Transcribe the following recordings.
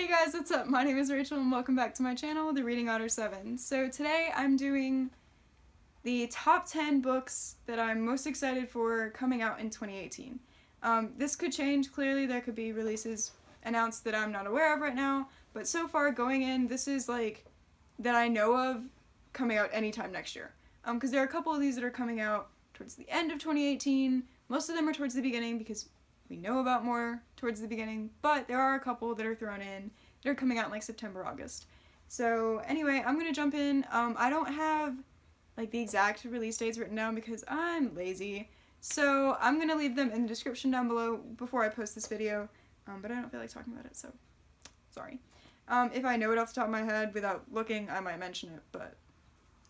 Hey guys, what's up? My name is Rachel and welcome back to my channel, The Reading Otter 7. So today I'm doing the top 10 books that I'm most excited for coming out in 2018. This could change, clearly there could be releases announced that I'm not aware of right now, but so far going in, this is like, that I know of coming out anytime next year. Because there are a couple of these that are coming out towards the end of 2018, most of them are towards the beginning because we know about more towards the beginning, but there are a couple that are thrown in that are coming out in like September, August. So anyway, I'm gonna jump in. I don't have like the exact release dates written down because I'm lazy. So I'm gonna leave them in the description down below before I post this video, but I don't feel like talking about it, so sorry. If I know it off the top of my head without looking, I might mention it, but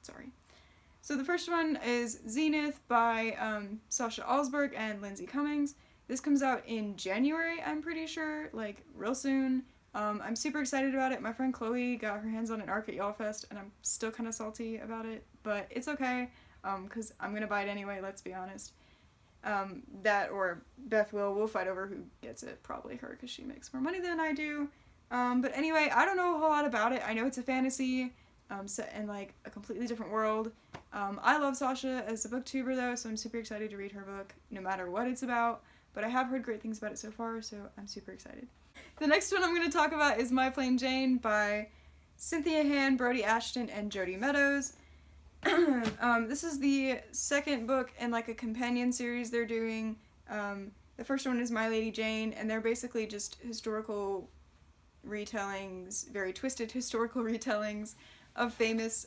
sorry. So the first one is Zenith by Sasha Alsberg and Lindsay Cummings. This comes out in January, I'm pretty sure, like real soon. I'm super excited about it. My friend Chloe got her hands on an ARC at YALLFest, and I'm still kind of salty about it, but it's okay, because I'm gonna buy it anyway, let's be honest. That or Beth will fight over who gets it, probably her, because she makes more money than I do. But anyway, I don't know a whole lot about it. I know it's a fantasy, set in like a completely different world. I love Sasha as a booktuber though, so I'm super excited to read her book, no matter what it's about. But I have heard great things about it so far, so I'm super excited. The next one I'm going to talk about is My Plain Jane by Cynthia Han, Brody Ashton, and Jody Meadows. This is the second book in like a companion series they're doing. The first one is My Lady Jane, and they're basically just historical retellings, very twisted historical retellings of famous,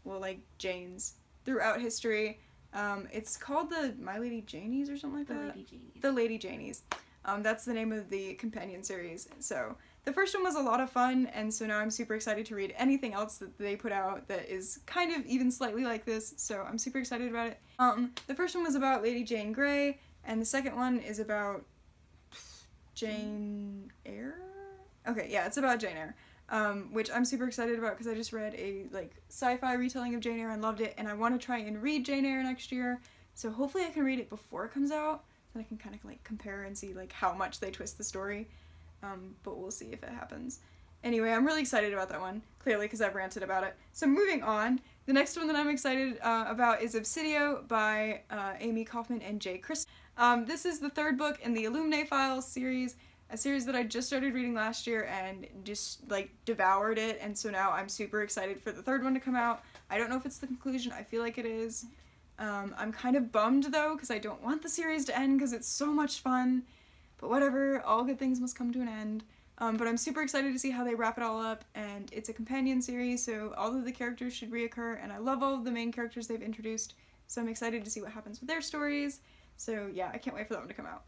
like Janes throughout history. It's called the My Lady Janies or something like that? The Lady Janies. That's the name of the companion series. So the first one was a lot of fun, and so now I'm super excited to read anything else that they put out that is kind of even slightly like this, so I'm super excited about it. The first one was about Lady Jane Grey, and the second one is about Jane Eyre? Okay, yeah, it's about Jane Eyre. Which I'm super excited about because I just read a like sci-fi retelling of Jane Eyre and loved it, and I want to try and read Jane Eyre next year, so hopefully I can read it before it comes out so I can kind of like compare and see like how much they twist the story, but we'll see if it happens. Anyway, I'm really excited about that one, clearly because I've ranted about it. So moving on, the next one that I'm excited about is Obsidio by Amy Kaufman and Jay Chris. This is the third book in the Illuminae Files series, a series that I just started reading last year and just like devoured it, and so now I'm super excited for the third one to come out. I don't know if it's the conclusion, I feel like it is. I'm kind of bummed though because I don't want the series to end because it's so much fun, but whatever, all good things must come to an end. But I'm super excited to see how they wrap it all up, and it's a companion series, so all of the characters should reoccur, and I love all of the main characters they've introduced, so I'm excited to see what happens with their stories. So yeah, I can't wait for that one to come out.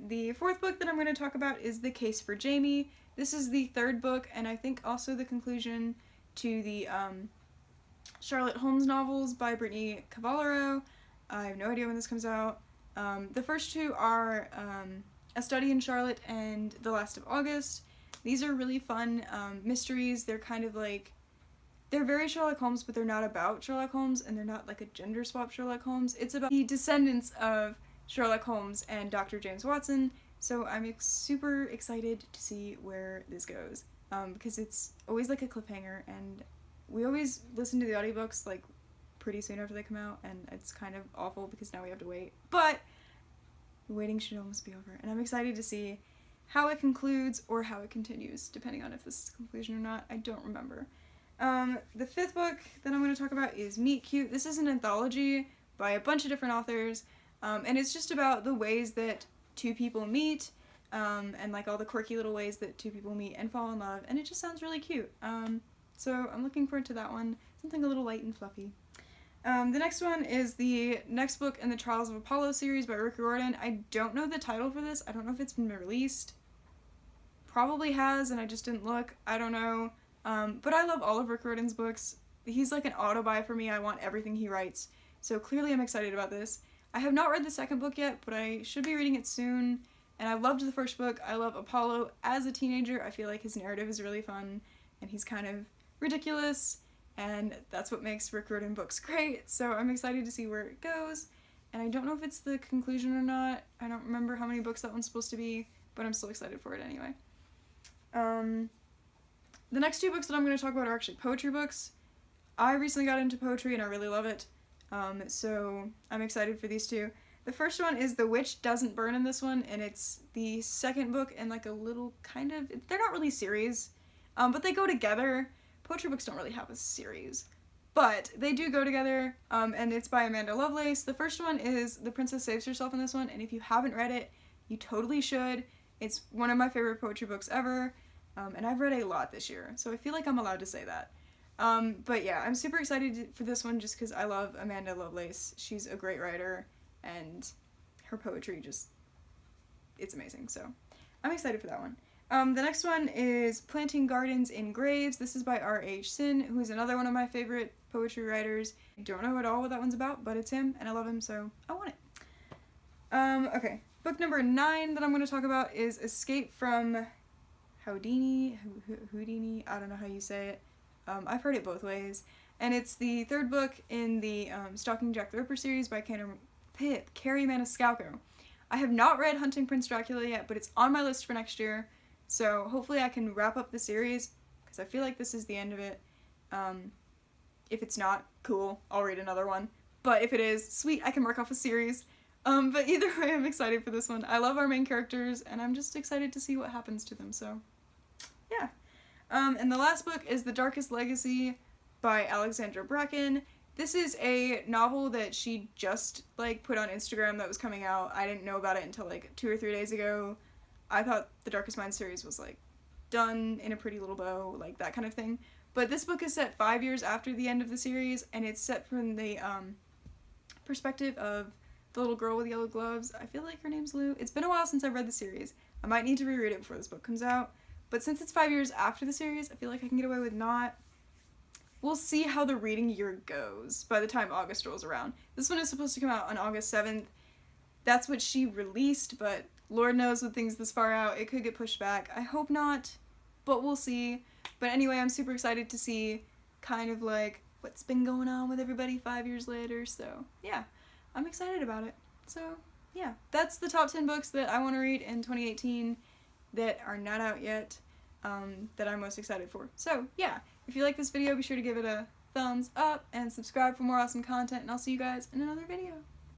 The fourth book that I'm going to talk about is The Case for Jamie. This is the third book, and I think also the conclusion to the Charlotte Holmes novels by Brittany Cavallaro. I have no idea when this comes out. The first two are A Study in Charlotte and The Last of August. These are really fun mysteries. They're kind of like, they're very Sherlock Holmes, but they're not about Sherlock Holmes, and they're not like a gender swap Sherlock Holmes. It's about the descendants of Sherlock Holmes and Dr. James Watson, so I'm super excited to see where this goes, because it's always like a cliffhanger, and we always listen to the audiobooks like pretty soon after they come out, and it's kind of awful because now we have to wait, but the waiting should almost be over, and I'm excited to see how it concludes or how it continues, depending on if this is the conclusion or not. I don't remember. The fifth book that I'm going to talk about is Meet Cute. This is an anthology by a bunch of different authors, and it's just about the ways that two people meet, and like all the quirky little ways that two people meet and fall in love, and it just sounds really cute. So I'm looking forward to that one, something a little light and fluffy. The next one is the next book in the Trials of Apollo series by Rick Riordan. I don't know the title for this. I don't know if it's been released. Probably has, and I just didn't look. I don't know. But I love all of Rick Riordan's books. He's like an auto-buy for me. I want everything he writes. So clearly I'm excited about this. I have not read the second book yet, but I should be reading it soon. And I loved the first book. I love Apollo as a teenager. I feel like his narrative is really fun, and he's kind of ridiculous, and that's what makes Rick Riordan books great. So I'm excited to see where it goes. And I don't know if it's the conclusion or not. I don't remember how many books that one's supposed to be, but I'm still excited for it anyway. The next two books that I'm going to talk about are actually poetry books. I recently got into poetry and I really love it, so I'm excited for these two. The first one is The Witch Doesn't Burn in this one, and it's the second book in like a little kind of, they're not really series, but they go together. Poetry books don't really have a series, but they do go together, and it's by Amanda Lovelace. The first one is The Princess Saves Herself in this one, and if you haven't read it, you totally should. It's one of my favorite poetry books ever, and I've read a lot this year, so I feel like I'm allowed to say that. But yeah, I'm super excited for this one just because I love Amanda Lovelace. She's a great writer, and her poetry just, it's amazing, so I'm excited for that one. The next one is Planting Gardens in Graves. This is by R.H. Sin, who is another one of my favorite poetry writers. I don't know at all what that one's about, but it's him, and I love him, so I want it. Okay, book number 9 that I'm going to talk about is Escape from Houdini, I don't know how you say it. I've heard it both ways, and it's the third book in the Stalking Jack the Ripper series by Kerri Maniscalco. I have not read Hunting Prince Dracula yet, but it's on my list for next year, so hopefully I can wrap up the series, because I feel like this is the end of it. If it's not, cool, I'll read another one, but if it is, sweet, I can mark off a series. But either way, I'm excited for this one. I love our main characters, and I'm just excited to see what happens to them, so yeah. And the last book is The Darkest Legacy by Alexandra Bracken. This is a novel that she just, like, put on Instagram that was coming out. I didn't know about it until, like, 2 or 3 days ago. I thought the Darkest Minds series was, like, done in a pretty little bow, like, that kind of thing. But this book is set 5 years after the end of the series, and it's set from the, perspective of the little girl with yellow gloves. I feel like her name's Lou. It's been a while since I've read the series. I might need to reread it before this book comes out. But since it's 5 years after the series, I feel like I can get away with not. We'll see how the reading year goes by the time August rolls around. This one is supposed to come out on August 7th. That's what she released, but Lord knows with things this far out, it could get pushed back. I hope not, but we'll see. But anyway, I'm super excited to see kind of like what's been going on with everybody 5 years later, so yeah, I'm excited about it. So yeah, that's the top 10 books that I want to read in 2018 that are not out yet, that I'm most excited for. So yeah, if you like this video, be sure to give it a thumbs up and subscribe for more awesome content, and I'll see you guys in another video.